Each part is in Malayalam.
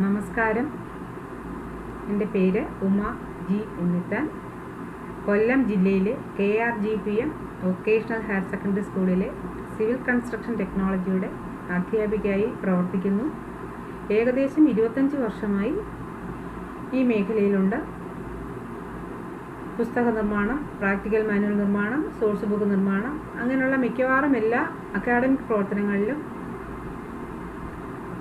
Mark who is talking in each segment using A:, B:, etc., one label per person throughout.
A: നമസ്കാരം. എൻ്റെ പേര് ഉമ ജി ഉണ്ണിത്താൻ. കൊല്ലം ജില്ലയിലെ KRGPM വൊക്കേഷണൽ ഹയർ സെക്കൻഡറി സ്കൂളിലെ സിവിൽ കൺസ്ട്രക്ഷൻ ടെക്നോളജിയുടെ അധ്യാപികയായി പ്രവർത്തിക്കുന്നു. ഏകദേശം 25 വർഷമായി ഈ മേഖലയിലുണ്ട്. പുസ്തക നിർമ്മാണം, പ്രാക്ടിക്കൽ മാനുവൽ നിർമ്മാണം, സോഴ്സ് ബുക്ക് നിർമ്മാണം, അങ്ങനെയുള്ള മിക്കവാറും എല്ലാ അക്കാഡമിക് പ്രവർത്തനങ്ങളിലും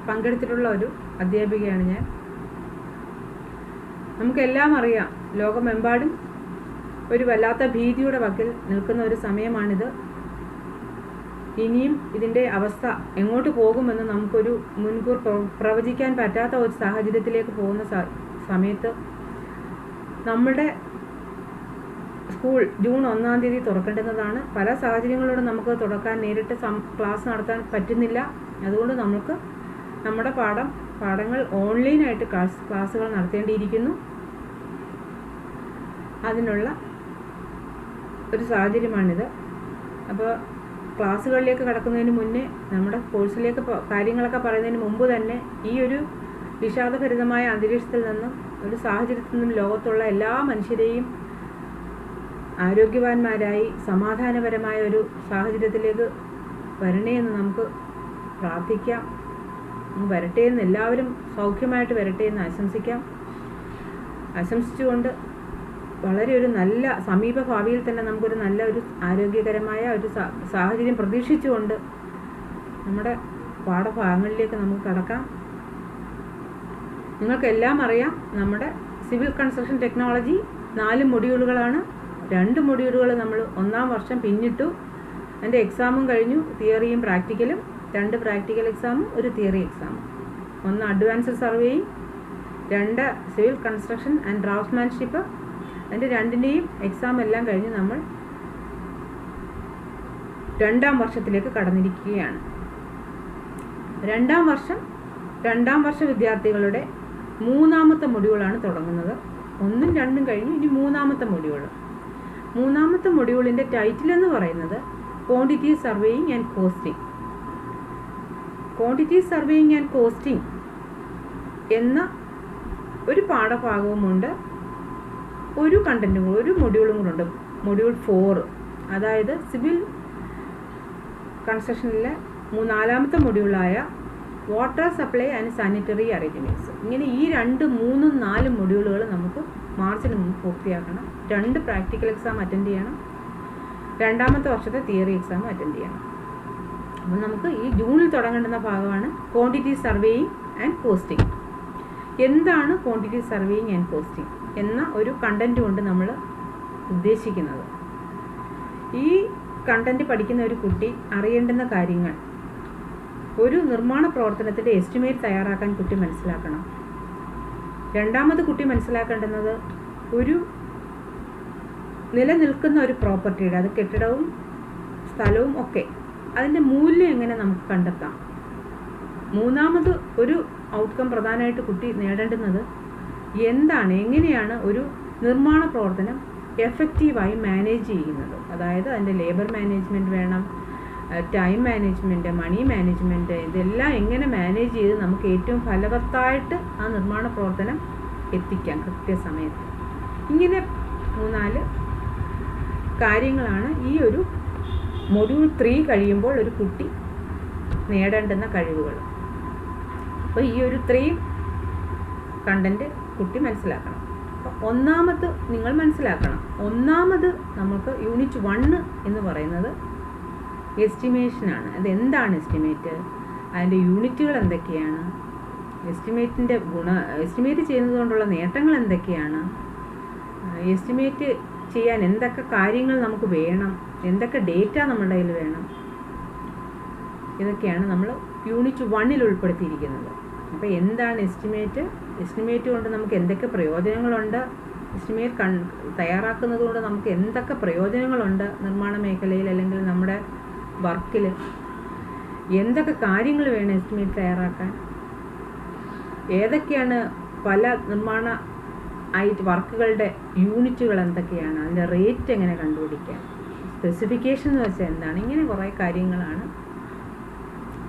A: പങ്കെടുത്തിട്ടുള്ള ഒരു അധ്യാപികയാണ് ഞാൻ. നമുക്കെല്ലാം അറിയാം, ലോകമെമ്പാടും ഒരു വല്ലാത്ത ഭീതിയുടെ വക്കിൽ നിൽക്കുന്ന ഒരു സമയമാണിത്. ഇനിയും ഇതിൻ്റെ അവസ്ഥ എങ്ങോട്ട് പോകുമെന്ന് നമുക്കൊരു മുൻകൂർ പ്രവചിക്കാൻ പറ്റാത്ത ഒരു സാഹചര്യത്തിലേക്ക് പോകുന്ന സമയത്ത് നമ്മുടെ സ്കൂൾ ജൂൺ 1-ാം തീയതി തുറക്കേണ്ടുന്നതാണ്. പല സാഹചര്യങ്ങളോടും നമുക്ക് തുറക്കാൻ നേരിട്ട് ക്ലാസ് നടത്താൻ പറ്റുന്നില്ല. അതുകൊണ്ട് നമുക്ക് നമ്മുടെ പാഠങ്ങൾ ഓൺലൈനായിട്ട് ക്ലാസ്സുകൾ നടത്തേണ്ടിയിരിക്കുന്നു. അതിനുള്ള ഒരു സാഹചര്യമാണിത്. അപ്പോൾ ക്ലാസ്സുകളിലേക്ക് കടക്കുന്നതിന് മുന്നേ, നമ്മുടെ കോഴ്സിലേക്ക് കാര്യങ്ങളൊക്കെ പറയുന്നതിന് മുമ്പ് തന്നെ ഈ ഒരു വിഷാദഭരിതമായ അന്തരീക്ഷത്തിൽ നിന്നും, ഒരു സാഹചര്യത്തിൽ നിന്നും ലോകത്തുള്ള എല്ലാ മനുഷ്യരെയും ആരോഗ്യവാന്മാരായി സമാധാനപരമായ ഒരു സാഹചര്യത്തിലേക്ക് വരണേ എന്ന് നമുക്ക് പ്രാർത്ഥിക്കാം. വരട്ടെ എന്ന്, എല്ലാവരും സൗഖ്യമായിട്ട് വരട്ടെ എന്ന് ആശംസിച്ചുകൊണ്ട് വളരെ ഒരു നല്ല സമീപ ഭാവിയിൽ തന്നെ നമുക്കൊരു നല്ല ഒരു ആരോഗ്യകരമായ ഒരു സാഹചര്യം പ്രതീക്ഷിച്ചുകൊണ്ട് നമ്മുടെ പാഠഭാഗങ്ങളിലേക്ക് നമുക്ക് കടക്കാം. നിങ്ങൾക്കെല്ലാം അറിയാം, നമ്മുടെ സിവിൽ കൺസ്ട്രക്ഷൻ ടെക്നോളജി 4 മൊഡ്യൂളുകളാണ്. 2 മൊഡ്യൂളുകൾ നമ്മൾ 1-ാം വർഷം പിന്നിട്ടു. അതിൻ്റെ എക്സാമും കഴിഞ്ഞു, തിയറിയും പ്രാക്ടിക്കലും. 2 പ്രാക്ടിക്കൽ എക്സാമും 1 തിയറി എക്സാമും. 1 advanced surveying, 2 civil construction and draftsmanship. അതിൻ്റെ 2ൻ്റെയും എക്സാം എല്ലാം കഴിഞ്ഞ് നമ്മൾ 2-ാം വർഷത്തിലേക്ക് കടന്നിരിക്കുകയാണ്. 2-ാം വർഷ വിദ്യാർത്ഥികളുടെ 3-ാമത്തെ മൊഡ്യൂളാണ് തുടങ്ങുന്നത്. 1ഉം 2ഉം കഴിഞ്ഞ് ഇനി 3-ാമത്തെ മൊഡ്യൂൾ. 3-ാമത്തെ മൊഡ്യൂളിൻ്റെ ടൈറ്റിൽ എന്ന് പറയുന്നത് quantity surveying and costing. Quantity surveying and costing എന്ന ഒരു പാഠഭാഗവുമുണ്ട്, ഒരു കണ്ടൻറ്റും, ഒരു മൊഡ്യൂളും കൂടെ ഉണ്ട്. മൊഡ്യൂൾ 4, അതായത് സിവിൽ കൺസ്ട്രക്ഷനിലെ 4-ാമത്തെ മൊഡ്യൂളായ water supply and sanitary arrangements. ഇങ്ങനെ ഈ 2, 3, 4 മൊഡ്യൂളുകൾ നമുക്ക് മാർച്ചിന് മുമ്പ് പൂർത്തിയാക്കണം. 2 പ്രാക്ടിക്കൽ എക്സാം അറ്റൻഡ് ചെയ്യണം, 2-ാമത്തെ വർഷത്തെ തിയറി എക്സാം അറ്റൻഡ് ചെയ്യണം. അപ്പോൾ നമുക്ക് ഈ ജൂണിൽ തുടങ്ങേണ്ടുന്ന ഭാഗമാണ് ക്വാണ്ടിറ്റി സർവേയിങ് ആൻഡ് കോസ്റ്റിംഗ്. എന്താണ് ക്വാണ്ടിറ്റി സർവേയിങ് ആൻഡ് കോസ്റ്റിംഗ് എന്ന ഒരു കണ്ടൻറ്റ് കൊണ്ട് നമ്മൾ ഉദ്ദേശിക്കുന്നത്? ഈ കണ്ടൻറ്റ് പഠിക്കുന്ന ഒരു കുട്ടി അറിയേണ്ടുന്ന കാര്യങ്ങൾ, ഒരു നിർമ്മാണ പ്രവർത്തനത്തിൻ്റെ എസ്റ്റിമേറ്റ് തയ്യാറാക്കാൻ കുട്ടി മനസ്സിലാക്കണം. രണ്ടാമത് കുട്ടി മനസ്സിലാക്കേണ്ടുന്നത് ഒരു നിലനിൽക്കുന്ന ഒരു പ്രോപ്പർട്ടിയുടെ, അത് കെട്ടിടവും സ്ഥലവും ഒക്കെ, അതിൻ്റെ മൂല്യം എങ്ങനെ നമുക്ക് കണ്ടെത്താം. 3-ാമത് ഒരു ഔട്ട്കം പ്രധാനമായിട്ട് കുട്ടി നേടേണ്ടുന്നത് എങ്ങനെയാണ് ഒരു നിർമ്മാണ പ്രവർത്തനം എഫക്റ്റീവായി മാനേജ് ചെയ്യുന്നത്. അതായത് അതിൻ്റെ ലേബർ മാനേജ്മെൻറ്റ് വേണം, ടൈം മാനേജ്മെൻറ്റ്, മണി മാനേജ്മെൻറ്റ്, ഇതെല്ലാം എങ്ങനെ മാനേജ് ചെയ്ത് നമുക്ക് ഏറ്റവും ഫലവത്തായിട്ട് ആ നിർമ്മാണ പ്രവർത്തനം എത്തിക്കാം കൃത്യസമയത്ത്. ഇങ്ങനെ 3-4 കാര്യങ്ങളാണ് ഈ ഒരു മൊഡ്യൂൾ 3 കഴിയുമ്പോൾ ഒരു കുട്ടി നേടേണ്ടുന്ന കഴിവുകൾ. അപ്പോൾ ഈ ഒരു 3 കണ്ടൻറ്റ് കുട്ടി മനസ്സിലാക്കണം. അപ്പോൾ 1-ാമത് നിങ്ങൾ മനസ്സിലാക്കണം. 1-ാമത് നമുക്ക് യൂണിറ്റ് 1 എന്ന് പറയുന്നത് എസ്റ്റിമേഷനാണ്. അതെന്താണ് എസ്റ്റിമേറ്റ്, അതിൻ്റെ യൂണിറ്റുകൾ എന്തൊക്കെയാണ്, എസ്റ്റിമേറ്റ് ചെയ്യുന്നത് കൊണ്ടുള്ള നേട്ടങ്ങൾ എന്തൊക്കെയാണ്, എസ്റ്റിമേറ്റ് ചെയ്യാൻ എന്തൊക്കെ കാര്യങ്ങൾ നമുക്ക് വേണം, എന്തൊക്കെ ഡേറ്റ നമ്മുടെ കയ്യിൽ വേണം, ഇതൊക്കെയാണ് നമ്മൾ യൂണിറ്റ് 1-ൽ ഉൾപ്പെടുത്തിയിരിക്കുന്നത്. അപ്പോൾ എന്താണ് എസ്റ്റിമേറ്റ് കൊണ്ട് നമുക്ക് എന്തൊക്കെ പ്രയോജനങ്ങളുണ്ട്, എസ്റ്റിമേറ്റ് തയ്യാറാക്കുന്നത് കൊണ്ട് നമുക്ക് എന്തൊക്കെ പ്രയോജനങ്ങളുണ്ട് നിർമ്മാണ മേഖലയിൽ അല്ലെങ്കിൽ നമ്മുടെ വർക്കിൽ, എന്തൊക്കെ കാര്യങ്ങൾ വേണം എസ്റ്റിമേറ്റ് തയ്യാറാക്കാൻ, ഏതൊക്കെയാണ് പല നിർമ്മാണ വർക്കുകളുടെ യൂണിറ്റുകൾ എന്തൊക്കെയാണ്, അതിൻ്റെ റേറ്റ് എങ്ങനെ കണ്ടുപിടിക്കാം, സ്പെസിഫിക്കേഷൻ എന്ന് വെച്ചാൽ എന്താണ്, ഇങ്ങനെ കുറേ കാര്യങ്ങളാണ്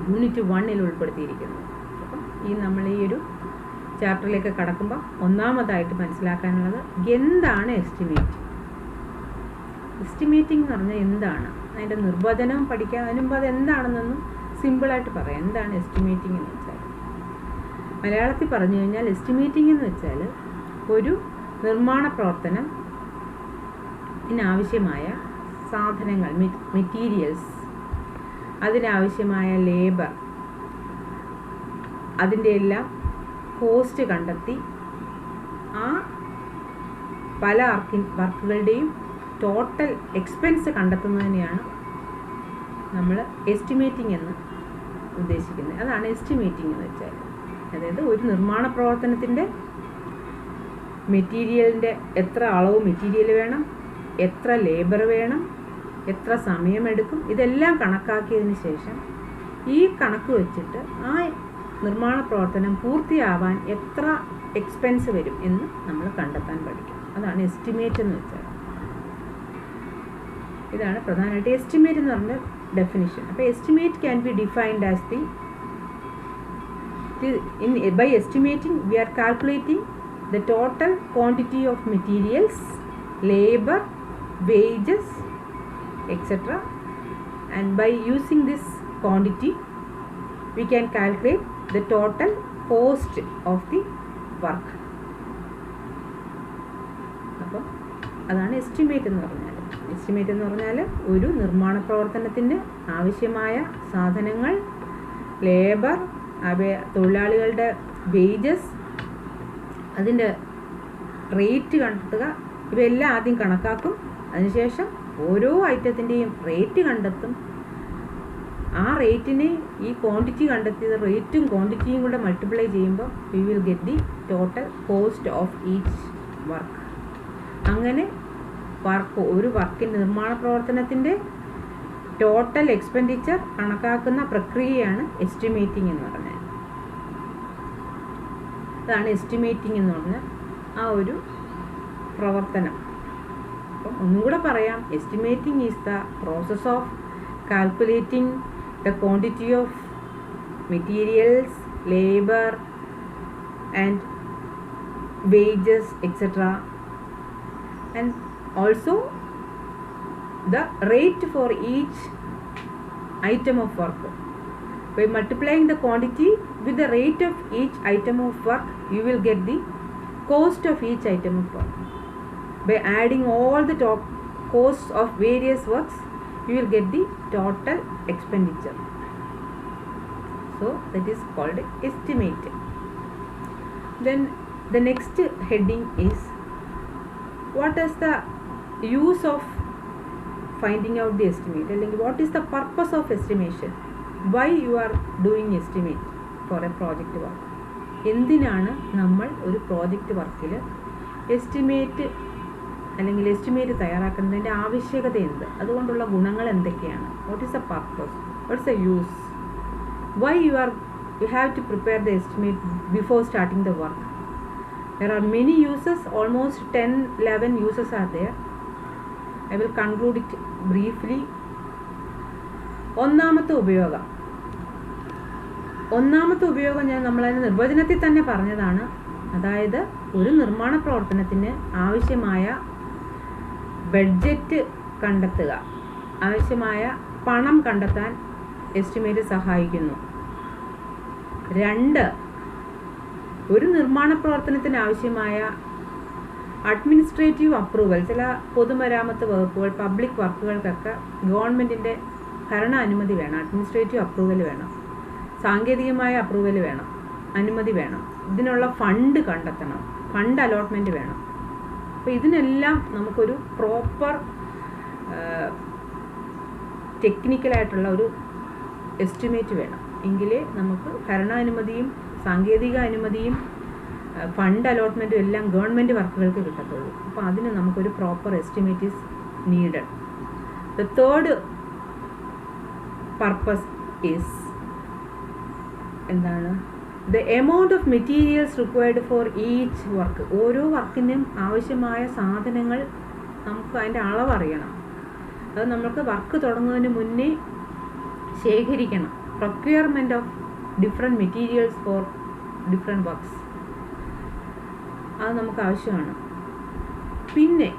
A: യൂണിറ്റ് 1-ൽ ഉൾപ്പെടുത്തിയിരിക്കുന്നത്. അപ്പം നമ്മൾ ഈ ഒരു ചാപ്റ്ററിലേക്ക് കടക്കുമ്പോൾ ഒന്നാമതായിട്ട് മനസ്സിലാക്കാനുള്ളത് എന്താണ് എസ്റ്റിമേറ്റ്. എസ്റ്റിമേറ്റിംഗ് എന്ന് പറഞ്ഞാൽ എന്താണ്, അതിൻ്റെ നിർവചനം പഠിക്കാൻ. അതിന് മുമ്പ് അത് എന്താണെന്നൊന്നും സിമ്പിളായിട്ട് പറയാം. എന്താണ് എസ്റ്റിമേറ്റിംഗ് എന്ന് വെച്ചാൽ, മലയാളത്തിൽ പറഞ്ഞു കഴിഞ്ഞാൽ എസ്റ്റിമേറ്റിംഗ് എന്ന് വെച്ചാൽ ഒരു നിർമ്മാണ പ്രവർത്തനം ഇതിനാവശ്യമായ സാധനങ്ങൾ, മെറ്റീരിയൽസ്, അതിനാവശ്യമായ ലേബർ, അതിൻ്റെ എല്ലാം കോസ്റ്റ് കണ്ടെത്തി ആ പല വർക്കുകളുടെയും ടോട്ടൽ എക്സ്പെൻസ് കണ്ടെത്തുന്നതിനെയാണ് നമ്മൾ എസ്റ്റിമേറ്റിംഗ് എന്ന് ഉദ്ദേശിക്കുന്നത്. അതാണ് എസ്റ്റിമേറ്റിംഗ് എന്ന് വെച്ചാൽ. അതായത് ഒരു നിർമ്മാണ പ്രവർത്തനത്തിൻ്റെ മെറ്റീരിയലിൻ്റെ എത്ര അളവ് മെറ്റീരിയൽ വേണം, എത്ര ലേബർ വേണം, എത്ര സമയമെടുക്കും, ഇതെല്ലാം കണക്കാക്കിയതിന് ശേഷം ഈ കണക്ക് വെച്ചിട്ട് ആ നിർമ്മാണ പ്രവർത്തനം പൂർത്തിയാവാൻ എത്ര എക്സ്പെൻസ് വരും എന്ന് നമ്മൾ കണ്ടെത്താൻ പഠിക്കും. അതാണ് എസ്റ്റിമേറ്റ് എന്ന് വെച്ചാൽ. ഇതാണ് പ്രധാനമായിട്ട് എസ്റ്റിമേറ്റ് എന്ന് പറഞ്ഞ ഡെഫിനിഷൻ. അപ്പോൾ estimate can be defined as by estimating we are calculating the total quantity of materials, labor, wages, etc. and by using this quantity we can calculate the total cost of the work. അപ്പോൾ അതാണ് എസ്റ്റിമേറ്റ് എന്ന് പറഞ്ഞാൽ. എസ്റ്റിമേറ്റ് എന്ന് പറഞ്ഞാൽ ഒരു നിർമ്മാണ പ്രവർത്തനത്തിന് ആവശ്യമായ സാധനങ്ങൾ, ലേബർ, തൊഴിലാളികളുടെ വേജസ്, അതിൻ്റെ റേറ്റ് കണ്ടെത്തുക, ഇവയെല്ലാം ആദ്യം കണക്കാക്കും. അതിനുശേഷം ഓരോ ഐറ്റത്തിൻ്റെയും റേറ്റ് കണ്ടെത്തും. ആ റേറ്റിനെ ഈ ക്വാണ്ടിറ്റി കണ്ടെത്തിയത് റേറ്റും ക്വാണ്ടിറ്റിയും കൂടെ മൾട്ടിപ്ലൈ ചെയ്യുമ്പോൾ we will get the total cost of each work. അങ്ങനെ ഒരു വർക്കിൻ്റെ നിർമ്മാണ പ്രവർത്തനത്തിൻ്റെ ടോട്ടൽ എക്സ്പെൻഡിച്ചർ കണക്കാക്കുന്ന പ്രക്രിയയാണ് എസ്റ്റിമേറ്റിംഗ് എന്ന് പറഞ്ഞാൽ. അതാണ് എസ്റ്റിമേറ്റിംഗ് എന്ന് പറഞ്ഞാൽ ആ ഒരു പ്രവർത്തനം. അപ്പം ഒന്നും കൂടെ പറയാം, estimating is the process of calculating the quantity of materials, labour and wages etcetera, and also the rate for each item of work. By multiplying the quantity with the rate of each item of work, you will get the cost of each item of work. By adding all the top costs of various works, you will get the total expenditure. So that is called estimate. Then the next heading is, what is the use of finding out the estimate? What is the purpose of estimation? Why you are doing estimate for a project work? എന്തിനാണ് നമ്മൾ ഒരു പ്രോജക്റ്റ് വർക്കിൽ എസ്റ്റിമേറ്റ് അല്ലെങ്കിൽ എസ്റ്റിമേറ്റ് തയ്യാറാക്കുന്നതിൻ്റെ ആവശ്യകത എന്ത്, അതുകൊണ്ടുള്ള ഗുണങ്ങൾ എന്തൊക്കെയാണ്? What is the purpose, what is the use, why you have to prepare the estimate before starting the work. There are many uses, almost 10-11 uses are there. I will conclude it briefly. ഒന്നാമത്തെ ഉപയോഗം ഞാൻ നമ്മളതിന് നിർവചനത്തിൽ തന്നെ പറഞ്ഞതാണ്. അതായത് ഒരു നിർമ്മാണ പ്രവർത്തനത്തിന് ആവശ്യമായ ബഡ്ജറ്റ് കണ്ടെത്തുക, ആവശ്യമായ പണം കണ്ടെത്താൻ എസ്റ്റിമേറ്റ് സഹായിക്കുന്നു. 2, ഒരു നിർമ്മാണ പ്രവർത്തനത്തിന് ആവശ്യമായ അഡ്മിനിസ്ട്രേറ്റീവ് അപ്രൂവൽ, ചില പൊതുമരാമത്ത് വകുപ്പുകൾ, പബ്ലിക് വർക്കുകൾക്കൊക്കെ ഗവൺമെൻറ്റിൻ്റെ ഭരണ അനുമതി വേണം, അഡ്മിനിസ്ട്രേറ്റീവ് അപ്രൂവൽ വേണം, സാങ്കേതികമായ അപ്രൂവൽ വേണം, അനുമതി വേണം. ഇതിനുള്ള ഫണ്ട് കണ്ടെത്തണം, ഫണ്ട് അലോട്ട്മെൻറ്റ് വേണം. അപ്പോൾ ഇതിനെല്ലാം നമുക്കൊരു പ്രോപ്പർ ടെക്നിക്കലായിട്ടുള്ള ഒരു എസ്റ്റിമേറ്റ് വേണം. എങ്കിലേ നമുക്ക് ഭരണാനുമതിയും സാങ്കേതിക അനുമതിയും ഫണ്ട് അലോട്ട്മെൻറ്റും എല്ലാം ഗവൺമെൻറ് വർക്കുകൾക്ക് കിട്ടത്തുള്ളൂ. അപ്പോൾ അതിന് നമുക്കൊരു proper estimate is needed. The third purpose is എന്താണ്? The amount of materials required for each work. ഓരോ വർക്കിനും ആവശ്യമായ സാധനങ്ങൾ നമുക്ക് അതിൻ്റെ അളവറിയണം. അത് നമുക്ക് വർക്ക് തുടങ്ങുന്നതിന് മുന്നേ ശേഖരിക്കണം. Procurement of different materials for different works. അത് നമുക്ക് ആവശ്യമാണ്. പിന്നെ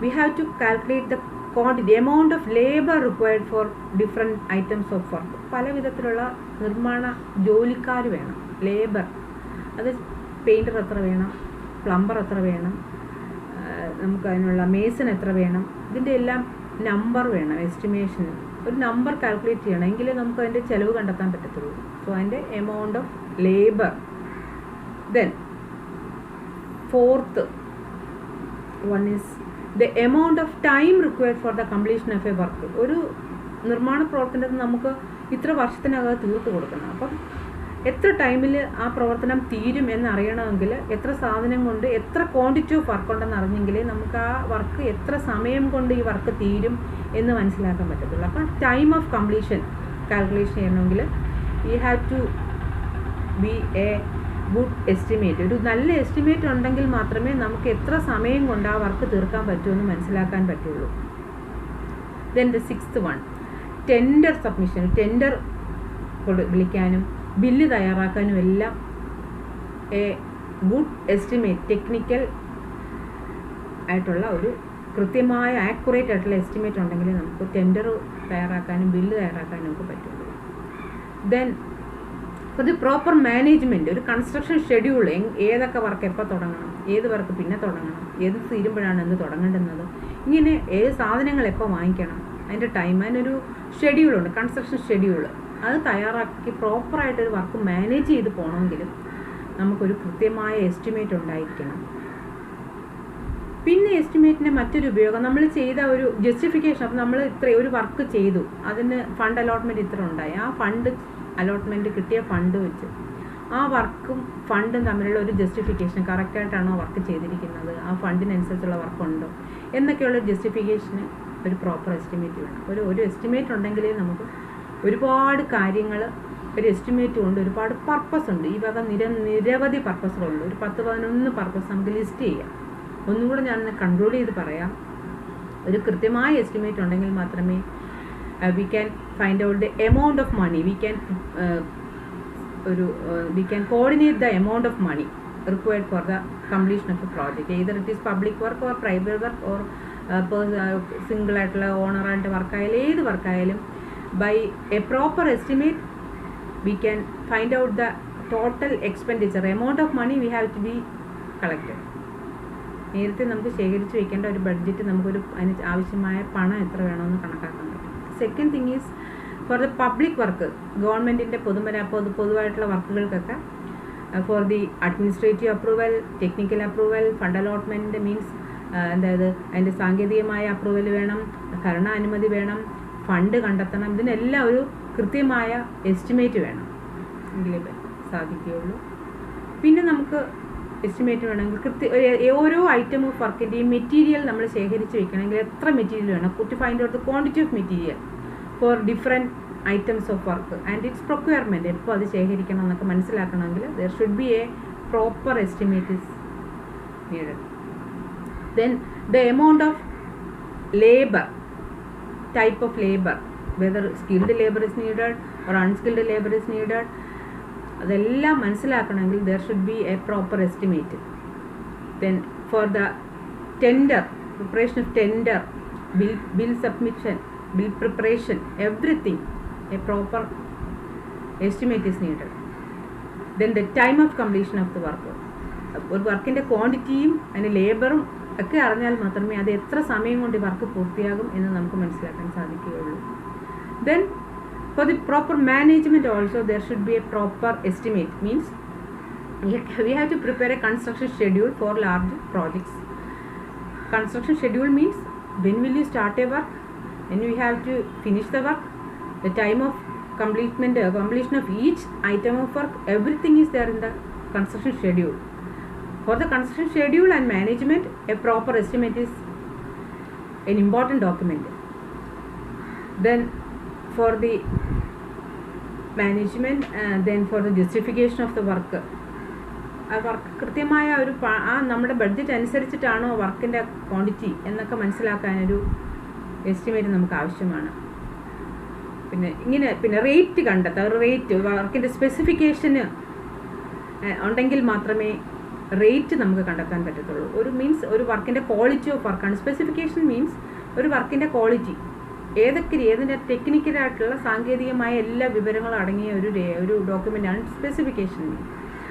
A: we have to calculate the quantity amount of labour required for different items of work. പല വിധത്തിലുള്ള നിർമ്മാണ ജോലിക്കാർ വേണം, ലേബർ. അത് പെയിൻറ്റർ എത്ര വേണം, പ്ലംബർ എത്ര വേണം, നമുക്ക് അതിനുള്ള മേസൺ എത്ര വേണം, ഇതിൻ്റെ എല്ലാം നമ്പർ വേണം. എസ്റ്റിമേഷന് ഒരു നമ്പർ കാൽക്കുലേറ്റ് ചെയ്യണം, എങ്കിലേ നമുക്ക് അതിൻ്റെ ചിലവ് കണ്ടെത്താൻ പറ്റത്തുള്ളൂ. സോ അതിൻ്റെ amount of labour. Then fourth one is the amount of time required for the completion of A work. ഒരു നിർമ്മാണ പ്രവർത്തനത്തിൽ നമുക്ക് ഇത്ര വർഷത്തിനകം തീർത്ത് കൊടുക്കണം. അപ്പം എത്ര ടൈമിൽ ആ പ്രവർത്തനം തീരും എന്നറിയണമെങ്കിൽ എത്ര സാധനം കൊണ്ട് എത്ര ക്വാണ്ടിറ്റി ഓഫ് വർക്ക് ഉണ്ടെന്ന് അറിഞ്ഞെങ്കിലേ നമുക്ക് ആ വർക്ക് എത്ര സമയം കൊണ്ട് ഈ വർക്ക് തീരും എന്ന് മനസ്സിലാക്കാൻ പറ്റത്തുള്ളൂ. അപ്പം ടൈം ഓഫ് കംപ്ലീഷൻ കാൽക്കുലേഷൻ ചെയ്യണമെങ്കിൽ we have to be a good estimate. ഒരു നല്ല എസ്റ്റിമേറ്റ് ഉണ്ടെങ്കിൽ മാത്രമേ നമുക്ക് എത്ര സമയം കൊണ്ട് ആ വർക്ക് തീർക്കാൻ പറ്റുമെന്ന് മനസ്സിലാക്കാൻ പറ്റുള്ളൂ. Then the sixth one, tender submission. Tender വിളിക്കാനും ബില്ല് തയ്യാറാക്കാനും എല്ലാം എ ഗുഡ് എസ്റ്റിമേറ്റ്, ടെക്നിക്കൽ ആയിട്ടുള്ള ഒരു കൃത്യമായ ആക്യുറേറ്റ് ആയിട്ടുള്ള എസ്റ്റിമേറ്റ് ഉണ്ടെങ്കിൽ നമുക്ക് ടെൻഡർ തയ്യാറാക്കാനും ബില്ല് തയ്യാറാക്കാനും ഒക്കെ പറ്റുള്ളൂ. Then for the proper management, ഒരു കൺസ്ട്രക്ഷൻ ഷെഡ്യൂൾ, ഏതൊക്കെ വർക്ക് എപ്പോൾ തുടങ്ങണം, ഏത് വർക്ക് പിന്നെ തുടങ്ങണം, ഏത് തീരുമ്പോഴാണ് എന്ത് തുടങ്ങേണ്ടുന്നത്, ഇങ്ങനെ ഏത് സാധനങ്ങൾ എപ്പോൾ വാങ്ങിക്കണം, അതിൻ്റെ ടൈം, അതിനൊരു ഷെഡ്യൂളുണ്ട്, കൺസ്ട്രക്ഷൻ ഷെഡ്യൂൾ. അത് തയ്യാറാക്കി പ്രോപ്പറായിട്ടൊരു വർക്ക് മാനേജ് ചെയ്ത് പോകണമെങ്കിലും നമുക്കൊരു കൃത്യമായ എസ്റ്റിമേറ്റ് ഉണ്ടായിരിക്കണം. പിന്നെ എസ്റ്റിമേറ്റിൻ്റെ മറ്റൊരു ഉപയോഗം, നമ്മൾ ചെയ്ത ഒരു ജസ്റ്റിഫിക്കേഷൻ. അപ്പം നമ്മൾ ഇത്ര ഒരു വർക്ക് ചെയ്തു, അതിന് ഫണ്ട് അലോട്ട്മെൻറ്റ് ഇത്ര ഉണ്ടായി, ആ ഫണ്ട് അലോട്ട്മെൻറ്റ് കിട്ടിയ ഫണ്ട് വെച്ച് ആ വർക്കും ഫണ്ടും തമ്മിലുള്ള ഒരു ജസ്റ്റിഫിക്കേഷൻ, കറക്റ്റായിട്ടാണോ വർക്ക് ചെയ്തിരിക്കുന്നത്, ആ ഫണ്ടിനനുസരിച്ചുള്ള വർക്കുണ്ടോ എന്നൊക്കെയുള്ള ജസ്റ്റിഫിക്കേഷന് ഒരു പ്രോപ്പർ എസ്റ്റിമേറ്റ് വേണം. ഒരു എസ്റ്റിമേറ്റ് ഉണ്ടെങ്കിലേ നമുക്ക് ഒരുപാട് കാര്യങ്ങൾ, ഒരു എസ്റ്റിമേറ്റ് കൊണ്ട് ഒരുപാട് പർപ്പസ് ഉണ്ട്. ഈ വക നിരവധി പർപ്പസുകളുണ്ട്. ഒരു 10-11 പർപ്പസ് നമുക്ക് ലിസ്റ്റ് ചെയ്യാം. ഒന്നുകൂടെ ഞാൻ കൺക്ലൂഡ് ചെയ്ത് പറയാം. ഒരു കൃത്യമായ എസ്റ്റിമേറ്റ് ഉണ്ടെങ്കിൽ മാത്രമേ we can find out the amount of money, we can coordinate the amount of money required for the completion of a project, either it is public work or private work or single ആയിട്ടുള്ള ഓണർ ആയിട്ട് വർക്കായാലും ഏത് വർക്കായാലും by a proper estimate we can find out the total expenditure, amount of money we have to be collected. നേരത്തെ നമുക്ക് ശേഖരിച്ച് വയ്ക്കേണ്ട ഒരു ബഡ്ജറ്റ്, നമുക്കൊരു അതിന് ആവശ്യമായ പണം എത്ര വേണമെന്ന് കണക്കാക്കാൻ പറ്റും. Second thing is for the public work, ഗവൺമെൻറ്റിൻ്റെ പൊതുവായിട്ടുള്ള വർക്കുകൾക്കൊക്കെ for the administrative approval, technical approval, fund allotment means അതായത് അതിൻ്റെ സാങ്കേതികമായ അപ്രൂവൽ വേണം, ഭരണാനുമതി വേണം, ഫണ്ട് കണ്ടെത്തണം. ഇതിനെല്ലാം ഒരു കൃത്യമായ എസ്റ്റിമേറ്റ് വേണം, എങ്കിലേ സാധിക്കുകയുള്ളൂ. പിന്നെ നമുക്ക് എസ്റ്റിമേറ്റ് വേണമെങ്കിൽ ഓരോ ഐറ്റം ഓഫ് വർക്കിൻ്റെയും മെറ്റീരിയൽ നമ്മൾ ശേഖരിച്ച് വെക്കണമെങ്കിൽ എത്ര മെറ്റീരിയൽ വേണം, to find out the quantity of material for different items of work and its procurement, എപ്പോൾ അത് ശേഖരിക്കണം എന്നൊക്കെ മനസ്സിലാക്കണമെങ്കിൽ there should be a proper estimate is needed. Then the amount of labour, type of labor, whether skilled labor is needed or unskilled labor is needed, അതെല്ലാം മനസ്സിലാക്കണമെങ്കിൽ there should be a proper estimate. Then for the tender, preparation of tender, bill submission, bill preparation, everything a proper estimate is needed. Then the time of completion of the work, ഒരു വർക്കിൻ്റെ ക്വാണ്ടിറ്റിയും അതിൻ്റെ ലേബറും ഒക്കെ അറിഞ്ഞാൽ മാത്രമേ അത് എത്ര സമയം കൊണ്ട് വർക്ക് പൂർത്തിയാകും എന്ന് നമുക്ക് മനസ്സിലാക്കാൻ സാധിക്കുകയുള്ളൂ. Then for the proper management also there should be a proper estimate. Means we have to prepare a construction schedule for large projects. Construction schedule means when will you start a work, when we have to finish the work, the time of completion of each item of work, everything is there in the construction schedule. For the construction schedule and management, a proper estimate is an important document. Then for the management, then for the justification of the work, ആ വർക്ക് കൃത്യമായ ഒരു നമ്മുടെ ബഡ്ജറ്റ് അനുസരിച്ചിട്ടാണോ വർക്കിൻ്റെ ക്വാണ്ടിറ്റി എന്നൊക്കെ മനസ്സിലാക്കാനൊരു എസ്റ്റിമേറ്റ് നമുക്ക് ആവശ്യമാണ്. പിന്നെ റേറ്റ് കണ്ടെത്താം. റേറ്റ് വർക്കിൻ്റെ സ്പെസിഫിക്കേഷന് ഉണ്ടെങ്കിൽ മാത്രമേ റേറ്റ് നമുക്ക് കണ്ടെത്താൻ പറ്റത്തുള്ളൂ. ഒരു വർക്കിൻ്റെ ക്വാളിറ്റി ഓഫ് വർക്കാണ്. സ്പെസിഫിക്കേഷൻ മീൻസ് ഒരു വർക്കിൻ്റെ ക്വാളിറ്റി, ഏതിൻ്റെ ടെക്നിക്കലായിട്ടുള്ള സാങ്കേതികമായ എല്ലാ വിവരങ്ങളും അടങ്ങിയ ഒരു ഡോക്യുമെൻ്റാണ് സ്പെസിഫിക്കേഷൻ.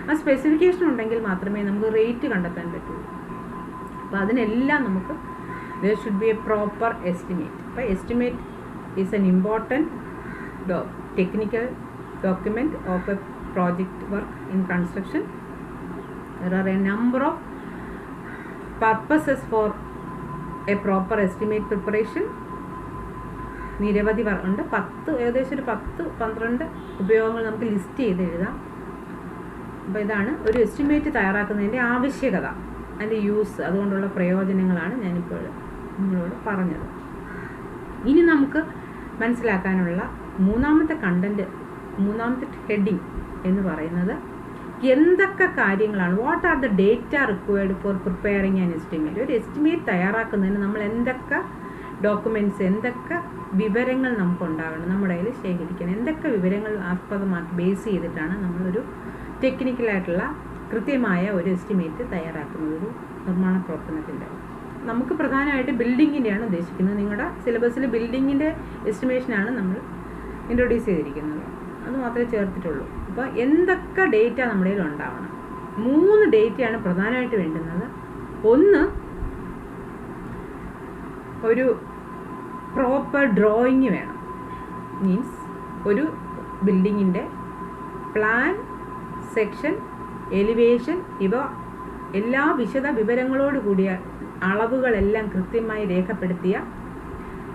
A: ആ സ്പെസിഫിക്കേഷൻ ഉണ്ടെങ്കിൽ മാത്രമേ നമുക്ക് റേറ്റ് കണ്ടെത്താൻ പറ്റുള്ളൂ. അപ്പോൾ അതിനെല്ലാം നമുക്ക് there should be a proper estimate. അപ്പോൾ estimate is an important technical document of a project work in construction. There are a number of purposes for a proper estimate preparation. നിരവധി ഉണ്ട്. ഏകദേശം ഒരു 10-12 ഉപയോഗങ്ങൾ നമുക്ക് ലിസ്റ്റ് ചെയ്ത് എഴുതാം. അപ്പോൾ ഇതാണ് ഒരു എസ്റ്റിമേറ്റ് തയ്യാറാക്കുന്നതിൻ്റെ ആവശ്യകത, അതിൻ്റെ യൂസ്, അതുകൊണ്ടുള്ള പ്രയോജനങ്ങളാണ് ഞാനിപ്പോൾ നിങ്ങളോട് പറഞ്ഞത്. ഇനി നമുക്ക് മനസ്സിലാക്കാനുള്ള മൂന്നാമത്തെ ഹെഡിങ് എന്ന് പറയുന്നത് എന്തൊക്കെ കാര്യങ്ങളാണ്, what are the data required for preparing an estimate. ഒരു എസ്റ്റിമേറ്റ് തയ്യാറാക്കുന്നതിന് നമ്മൾ എന്തൊക്കെ ഡോക്യുമെൻറ്റ്സ്, എന്തൊക്കെ വിവരങ്ങൾ നമുക്കുണ്ടാകണം, നമ്മുടെ കയ്യിൽ ശേഖരിക്കണം, എന്തൊക്കെ വിവരങ്ങൾ ആസ്പദമാക്കി ബേസ് ചെയ്തിട്ടാണ് നമ്മളൊരു ടെക്നിക്കലായിട്ടുള്ള കൃത്യമായ ഒരു എസ്റ്റിമേറ്റ് തയ്യാറാക്കുന്നത് ഒരു നിർമ്മാണ പ്രവർത്തനത്തിൻ്റെ. നമുക്ക് പ്രധാനമായിട്ട് ബിൽഡിങ്ങിൻ്റെയാണ് ഉദ്ദേശിക്കുന്നത്. നിങ്ങളുടെ സിലബസിൽ ബിൽഡിങ്ങിൻ്റെ എസ്റ്റിമേഷനാണ് നമ്മൾ ഇൻട്രൊഡ്യൂസ് ചെയ്തിരിക്കുന്നത്, അത് മാത്രമേ ചേർത്തിട്ടുള്ളൂ. അപ്പോൾ എന്തൊക്കെ ഡേറ്റ നമ്മുടെ കയ്യിൽ ഉണ്ടാവണം? 3 ഡേറ്റയാണ് പ്രധാനമായിട്ട് വേണ്ടുന്നത്. ഒന്ന്, ഒരു പ്രോപ്പർ ഡ്രോയിങ് വേണം. മീൻസ് ഒരു ബിൽഡിങ്ങിൻ്റെ പ്ലാൻ, സെക്ഷൻ, എലിവേഷൻ, ഇവ എല്ലാ വിശദ വിവരങ്ങളോട് കൂടിയ അളവുകളെല്ലാം കൃത്യമായി രേഖപ്പെടുത്തിയ,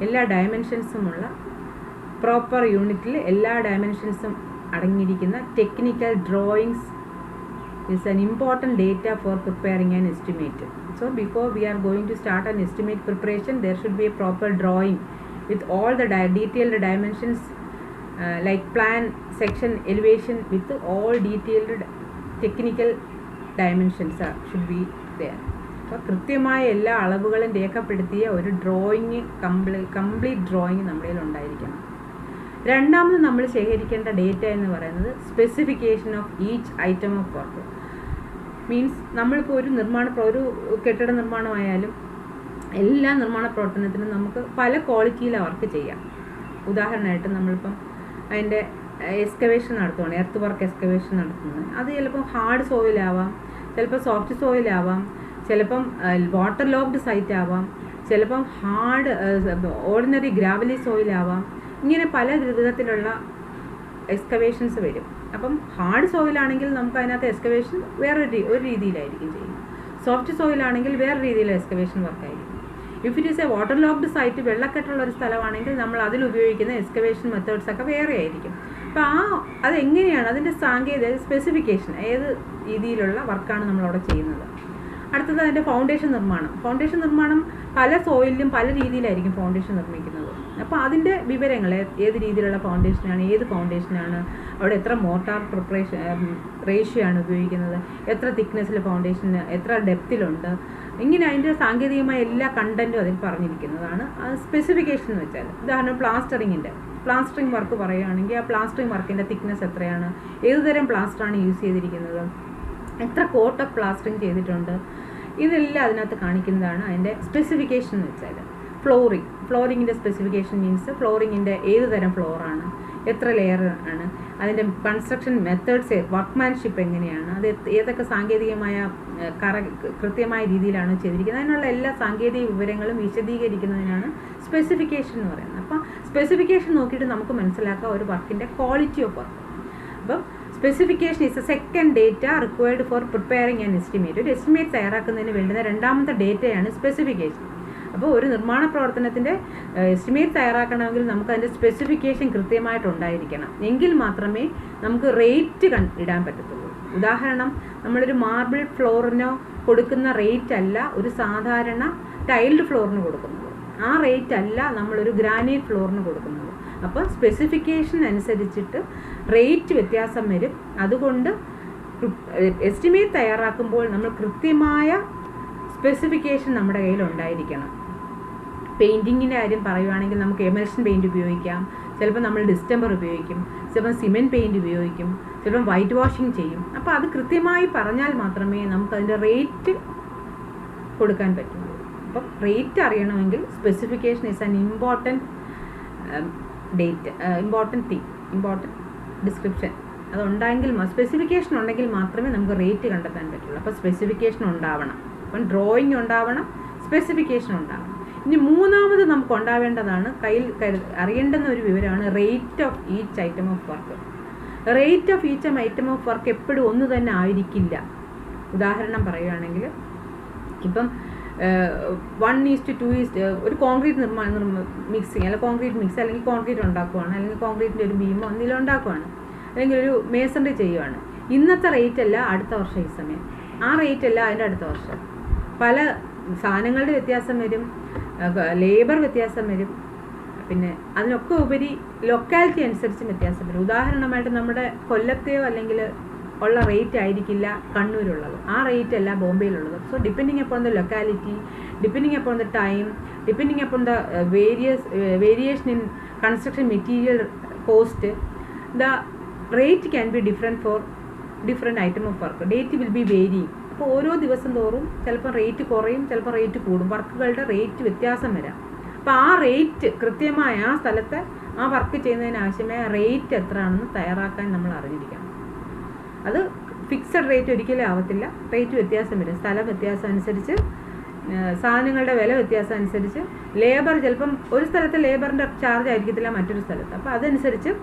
A: എല്ലാ ഡയമെൻഷൻസുമുള്ള, പ്രോപ്പർ യൂണിറ്റിൽ എല്ലാ ഡയമെൻഷൻസും അടങ്ങിയിരിക്കുന്ന technical drawings is an important data for preparing an estimate. So before we are going to start an estimate preparation, there should be a proper drawing with all the detailed dimensions like plan, section, elevation, with all detailed technical dimensions should be there. അപ്പോൾ കൃത്യമായ എല്ലാ അളവുകളും രേഖപ്പെടുത്തിയ ഒരു ഡ്രോയിങ്, കംപ്ലീറ്റ് ഡ്രോയിങ് നമ്മുടെ കയ്യിൽ ഉണ്ടായിരിക്കണം. രണ്ടാമത് നമ്മൾ ശേഖരിക്കേണ്ട ഡേറ്റ എന്ന് പറയുന്നത് specification of each item of work. Means നമ്മളിപ്പോൾ ഒരു കെട്ടിട നിർമ്മാണമായാലും എല്ലാ നിർമ്മാണ പ്രവർത്തനത്തിനും നമുക്ക് പല ക്വാളിറ്റിയിലാണ് വർക്ക് ചെയ്യാം. ഉദാഹരണമായിട്ട് നമ്മളിപ്പം അതിൻ്റെ എക്സ്കവേഷൻ നടത്തുകയാണ്, എർത്ത് വർക്ക് എക്സ്കവേഷൻ നടത്തുന്നത്. അത് ചിലപ്പം ഹാർഡ് സോയിലാവാം, ചിലപ്പോൾ സോഫ്റ്റ് സോയിലാവാം, ചിലപ്പം വാട്ടർ ലോക്ക്ഡ് സൈറ്റ് ആവാം, ചിലപ്പം ഹാർഡ് ഓർഡിനറി ഗ്രാവലി സോയിലാവാം. ഇങ്ങനെ പല വിധത്തിലുള്ള എക്സ്കവേഷൻസ് വരും. അപ്പം ഹാർഡ് സോയിലാണെങ്കിൽ നമുക്ക് അതിനകത്ത് എക്സ്കവേഷൻ ഒരു രീതിയിലായിരിക്കും ചെയ്യുന്നത്. സോഫ്റ്റ് സോയിലാണെങ്കിൽ വേറെ രീതിയിലുള്ള എക്സ്കവേഷൻ വർക്കായിരിക്കും. If it is a water locked site, വെള്ളക്കെട്ടുള്ള ഒരു സ്ഥലമാണെങ്കിൽ നമ്മൾ അതിൽ ഉപയോഗിക്കുന്ന എക്സ്കവേഷൻ മെത്തേഡ്സ് ഒക്കെ വേറെ ആയിരിക്കും. അപ്പോൾ അതെങ്ങനെയാണ് അതിൻ്റെ സ്പെസിഫിക്കേഷൻ, ഏത് രീതിയിലുള്ള വർക്കാണ് നമ്മളവിടെ ചെയ്യുന്നത്. അടുത്തത് അതിൻ്റെ ഫൗണ്ടേഷൻ നിർമ്മാണം പല സോയിലും പല രീതിയിലായിരിക്കും ഫൗണ്ടേഷൻ നിർമ്മിക്കുന്നത്. അപ്പോൾ അതിൻ്റെ വിവരങ്ങൾ, ഏത് രീതിയിലുള്ള ഫൗണ്ടേഷനാണ്, ഏത് ഫൗണ്ടേഷനാണ്, അവിടെ എത്ര മോർട്ടാർ റേഷ്യോ ആണ് ഉപയോഗിക്കുന്നത്, എത്ര തിക്നെസ്സിൽ ഫൗണ്ടേഷന്, എത്ര ഡെപ്തിലുണ്ട്, ഇങ്ങനെ അതിൻ്റെ സാങ്കേതികമായ എല്ലാ കണ്ടൻറ്റും അതിൽ പറഞ്ഞിരിക്കുന്നതാണ് സ്പെസിഫിക്കേഷൻ എന്ന് വെച്ചാൽ. ഉദാഹരണം പ്ലാസ്റ്ററിങ് വർക്ക് പറയുകയാണെങ്കിൽ ആ പ്ലാസ്റ്ററിങ് വർക്കിൻ്റെ തിക്നെസ് എത്രയാണ്, ഏതുതരം പ്ലാസ്റ്ററാണ് യൂസ് ചെയ്തിരിക്കുന്നത്, എത്ര കോട്ട് ഓഫ് പ്ലാസ്റ്ററിങ് ചെയ്തിട്ടുണ്ട്, ഇതെല്ലാം അതിനകത്ത് കാണിക്കുന്നതാണ് അതിൻ്റെ സ്പെസിഫിക്കേഷൻ എന്ന് വെച്ചാൽ. ഫ്ലോറിങ്ങിൻ്റെ സ്പെസിഫിക്കേഷൻ മീൻസ് ഫ്ലോറിങ്ങിൻ്റെ ഏത് തരം ഫ്ലോറാണ്, എത്ര ലെയർ ആണ്, അതിൻ്റെ കൺസ്ട്രക്ഷൻ മെത്തേഡ്സ്, വർക്ക്മാൻഷിപ്പ് എങ്ങനെയാണ്, അത് ഏതൊക്കെ സാങ്കേതികമായ കൃത്യമായ രീതിയിലാണ് ചെയ്തിരിക്കുന്നത്, അതിനുള്ള എല്ലാ സാങ്കേതിക വിവരങ്ങളും വിശദീകരിക്കുന്നതിനാണ് സ്പെസിഫിക്കേഷൻ എന്ന് പറയുന്നത്. അപ്പം സ്പെസിഫിക്കേഷൻ നോക്കിയിട്ട് നമുക്ക് മനസ്സിലാക്കാം ഒരു വർക്കിൻ്റെ ക്വാളിറ്റി ഓഫ് വർക്ക്. അപ്പം specification is A second data required for preparing an estimate. ഒരു എസ്റ്റിമേറ്റ് തയ്യാറാക്കുന്നതിന് വേണ്ടുന്ന രണ്ടാമത്തെ ഡേറ്റയാണ് സ്പെസിഫിക്കേഷൻ. അപ്പോൾ ഒരു നിർമ്മാണ പ്രവർത്തനത്തിൻ്റെ എസ്റ്റിമേറ്റ് തയ്യാറാക്കണമെങ്കിൽ നമുക്ക് അതിൻ്റെ സ്പെസിഫിക്കേഷൻ കൃത്യമായിട്ടുണ്ടായിരിക്കണം. എങ്കിൽ മാത്രമേ നമുക്ക് റേറ്റ് ഇടാൻ പറ്റത്തുള്ളൂ. ഉദാഹരണം, നമ്മളൊരു മാർബിൾ ഫ്ലോറിനോ കൊടുക്കുന്ന റേറ്റ് അല്ല ഒരു സാധാരണ ടൈൽഡ് ഫ്ലോറിന് കൊടുക്കുന്നത്, ആ റേറ്റ് അല്ല നമ്മളൊരു ഗ്രാനൈറ്റ് ഫ്ലോറിന് കൊടുക്കുന്നത്. അപ്പോൾ സ്പെസിഫിക്കേഷൻ അനുസരിച്ചിട്ട് റേറ്റ് വ്യത്യാസം വരും. അതുകൊണ്ട് എസ്റ്റിമേറ്റ് തയ്യാറാക്കുമ്പോൾ നമ്മൾ കൃത്യമായ സ്പെസിഫിക്കേഷൻ നമ്മുടെ കയ്യിൽ ഉണ്ടായിരിക്കണം. പെയിൻറ്റിങ്ങിൻ്റെ കാര്യം പറയുകയാണെങ്കിൽ നമുക്ക് എമൽഷൻ പെയിൻറ്റ് ഉപയോഗിക്കാം, ചിലപ്പോൾ നമ്മൾ ഡിസ്റ്റംബർ ഉപയോഗിക്കും, ചിലപ്പോൾ സിമെൻറ്റ് പെയിൻറ്റ് ഉപയോഗിക്കും, ചിലപ്പോൾ വൈറ്റ് വാഷിംഗ് ചെയ്യും. അപ്പോൾ അത് കൃത്യമായി പറഞ്ഞാൽ മാത്രമേ നമുക്കതിൻ്റെ റേറ്റ് കൊടുക്കാൻ പറ്റുള്ളൂ. അപ്പം റേറ്റ് അറിയണമെങ്കിൽ specification is an important important description. അതുണ്ടെങ്കിൽ സ്പെസിഫിക്കേഷൻ ഉണ്ടെങ്കിൽ മാത്രമേ നമുക്ക് റേറ്റ് കണ്ടെത്താൻ പറ്റുള്ളൂ. അപ്പോൾ സ്പെസിഫിക്കേഷൻ ഉണ്ടാവണം. അപ്പം ഡ്രോയിങ് ഉണ്ടാവണം, സ്പെസിഫിക്കേഷൻ ഉണ്ടാവണം. ഇനി മൂന്നാമത് നമുക്ക് ഉണ്ടാവേണ്ടതാണ്, കയ്യിൽ അറിയേണ്ടുന്ന ഒരു വിവരമാണ് rate of each item of work. Rate of each item of work എപ്പോഴും ഒന്ന് തന്നെ ആയിരിക്കില്ല. ഉദാഹരണം പറയുകയാണെങ്കിൽ ഇപ്പം 1:2 ഒരു കോൺക്രീറ്റ് മിക്സിങ് അല്ലെങ്കിൽ കോൺക്രീറ്റ് മിക്സ് അല്ലെങ്കിൽ കോൺക്രീറ്റ് ഉണ്ടാക്കുവാണ്, അല്ലെങ്കിൽ കോൺക്രീറ്റിൻ്റെ ഒരു ബീമോ എന്തെങ്കിലും ഉണ്ടാക്കുവാണ്, അല്ലെങ്കിൽ ഒരു മേസണറി ചെയ്യുവാണ്. ഇന്നത്തെ റേറ്റ് അല്ല അടുത്ത വർഷം ഈ സമയം, ആ റേറ്റ് അല്ല അതിൻ്റെ അടുത്ത വർഷം. പല സാധനങ്ങളുടെ വ്യത്യാസം വരും, ലേബർ വ്യത്യാസം വരും, പിന്നെ അതിനൊക്കെ ഉപരി ലൊക്കാലിറ്റി അനുസരിച്ച് വ്യത്യാസം വരും. ഉദാഹരണമായിട്ട് നമ്മുടെ കൊല്ലത്തെയോ അല്ലെങ്കിൽ ഉള്ള റേറ്റ് ആയിരിക്കില്ല കണ്ണൂരുള്ളത്, ആ റേറ്റ് അല്ല ബോംബെയിലുള്ളത്. So depending upon the locality, depending upon the time, depending upon the variation in construction material cost, the rate can be different for different item of work. Date will be varying. അപ്പോൾ ഓരോ ദിവസം തോറും ചിലപ്പോൾ റേറ്റ് കുറയും, ചിലപ്പോൾ റേറ്റ് കൂടും, വർക്കുകളുടെ റേറ്റ് വ്യത്യാസം വരാം. അപ്പോൾ ആ റേറ്റ് കൃത്യമായ ആ സ്ഥലത്ത് ആ വർക്ക് ചെയ്യുന്നതിന് ആവശ്യമായ റേറ്റ് എത്രയാണെന്ന് തയ്യാറാക്കാൻ നമ്മൾ അറിഞ്ഞിരിക്കണം. അത് ഫിക്സഡ് റേറ്റ് ഒരിക്കലും ആവത്തില്ല, റേറ്റ് വ്യത്യാസം വരും. സ്ഥലം വ്യത്യാസം അനുസരിച്ച്, സാധനങ്ങളുടെ വില വ്യത്യാസം അനുസരിച്ച്, ലേബർ ചിലപ്പം ഒരു സ്ഥലത്ത് ലേബറിൻ്റെ ചാർജ് ആയിരിക്കത്തില്ല മറ്റൊരു സ്ഥലത്ത്, അപ്പോൾ അതനുസരിച്ച്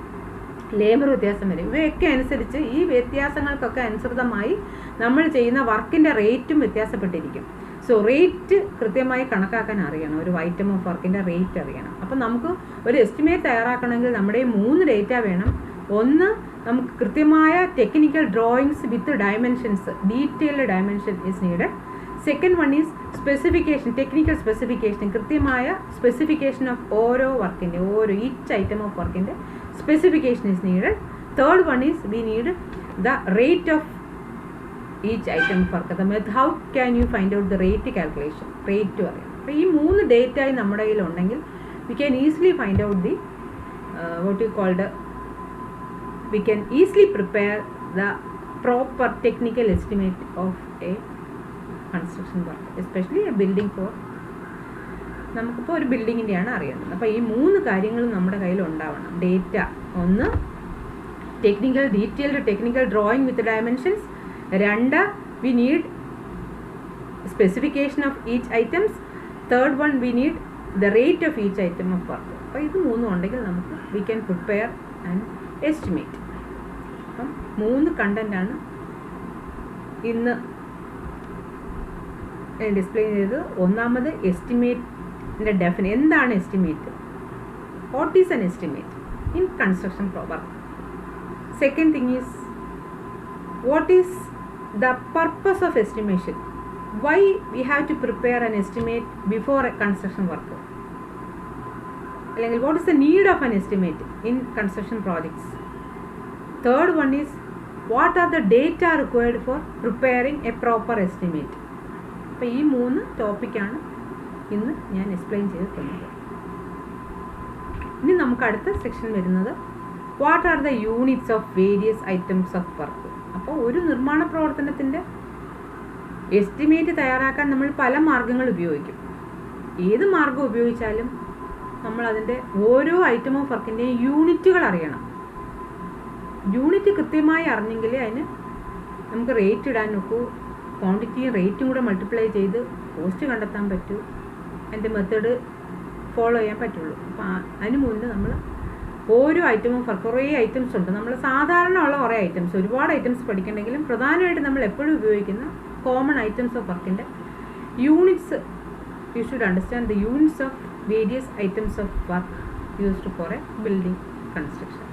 A: ലേബർ വ്യത്യാസം വരും. ഇവയൊക്കെ അനുസരിച്ച് ഈ വ്യത്യാസങ്ങൾക്കൊക്കെ അനുസൃതമായി നമ്മൾ ചെയ്യുന്ന വർക്കിൻ്റെ റേറ്റും വ്യത്യാസപ്പെട്ടിരിക്കും. സോ റേറ്റ് കൃത്യമായി കണക്കാക്കാൻ അറിയണം, ഒരു ഐറ്റം ഓഫ് വർക്കിൻ്റെ റേറ്റ് അറിയണം. അപ്പം നമുക്ക് ഒരു എസ്റ്റിമേറ്റ് തയ്യാറാക്കണമെങ്കിൽ നമ്മുടെ 3 ഡേറ്റ വേണം. ഒന്ന്, നമുക്ക് കൃത്യമായ technical drawings with dimensions, detailed dimension is needed. Second one is specification, technical specification, കൃത്യമായ സ്പെസിഫിക്കേഷൻ ഓഫ് ഓരോ വർക്കിൻ്റെ, ഈച്ച് ഐറ്റം ഓഫ് വർക്കിൻ്റെ specification is needed. Third one is we need the rate of each item of work. The method, how can you find out the rate calculation, rate to അറിയാം. അപ്പോൾ ഈ 3 ഡേറ്റ നമ്മുടെ കയ്യിൽ ഉണ്ടെങ്കിൽ we can easily find out the we can easily prepare the proper technical estimate of a construction work, especially a building for നമുക്കിപ്പോൾ ഒരു ബിൽഡിങ്ങിൻ്റെയാണ് അറിയുന്നത്. അപ്പോൾ ഈ 3 കാര്യങ്ങളും നമ്മുടെ കയ്യിൽ ഉണ്ടാവണം. ഡേറ്റ ഒന്ന്, detailed technical drawing with dimensions. 2, we need specification of each items. Third one, we need the rate of each item of work. അപ്പോൾ ഇത് 3 ഉണ്ടെങ്കിൽ നമുക്ക് we can prepare and estimate. അപ്പം 3 കണ്ടൻ്റാണ് ഇന്ന് ഡിസ്പ്ലേ ചെയ്തത്. ഒന്നാമത് എസ്റ്റിമേറ്റ് എന്താണ് estimate, what is an estimate in construction work. Second thing is what is the purpose of estimation, why we have to prepare an estimate before A construction work, അല്ലെങ്കിൽ what is the need of an estimate in construction projects. Third one is what are the data required for preparing A proper estimate. അപ്പോൾ ഈ 3 ടോപ്പിക്കാണ് ഇന്ന് ഞാൻ എക്സ്പ്ലെയിൻ ചെയ്ത് തന്നത്. ഇനി നമുക്ക് അടുത്ത സെക്ഷൻ വരുന്നത് what are the units of various items of work. അപ്പോൾ ഒരു നിർമ്മാണ പ്രവർത്തനത്തിൻ്റെ എസ്റ്റിമേറ്റ് തയ്യാറാക്കാൻ നമ്മൾ പല മാർഗ്ഗങ്ങൾ ഉപയോഗിക്കും. ഏത് മാർഗ്ഗം ഉപയോഗിച്ചാലും നമ്മൾ അതിൻ്റെ ഓരോ ഐറ്റം ഓഫ് വർക്കിൻ്റെയും യൂണിറ്റുകൾ അറിയണം. യൂണിറ്റ് കൃത്യമായി അറിഞ്ഞെങ്കിലേ അതിന് നമുക്ക് റേറ്റ് ഇടാൻ നോക്കൂ, ക്വാണ്ടിറ്റിയും റേറ്റും കൂടെ മൾട്ടിപ്ലൈ ചെയ്ത് കോസ്റ്റ് കണ്ടെത്താൻ പറ്റൂ, അതിൻ്റെ മെത്തേഡ് ഫോളോ ചെയ്യാൻ പറ്റുള്ളൂ. അപ്പോൾ അതിന് മുന്നേ നമ്മൾ ഓരോ ഐറ്റം ഓഫ് വർക്ക്, കുറേ ഐറ്റംസ് ഉണ്ട്. നമ്മൾ സാധാരണ ഉള്ള കുറേ ഐറ്റംസ്, ഒരുപാട് ഐറ്റംസ് പഠിക്കണമെങ്കിലും പ്രധാനമായിട്ട് നമ്മൾ എപ്പോഴും ഉപയോഗിക്കുന്ന കോമൺ ഐറ്റംസ് ഓഫ് വർക്കിൻ്റെ units, you should understand the units of various items of work used for A building construction.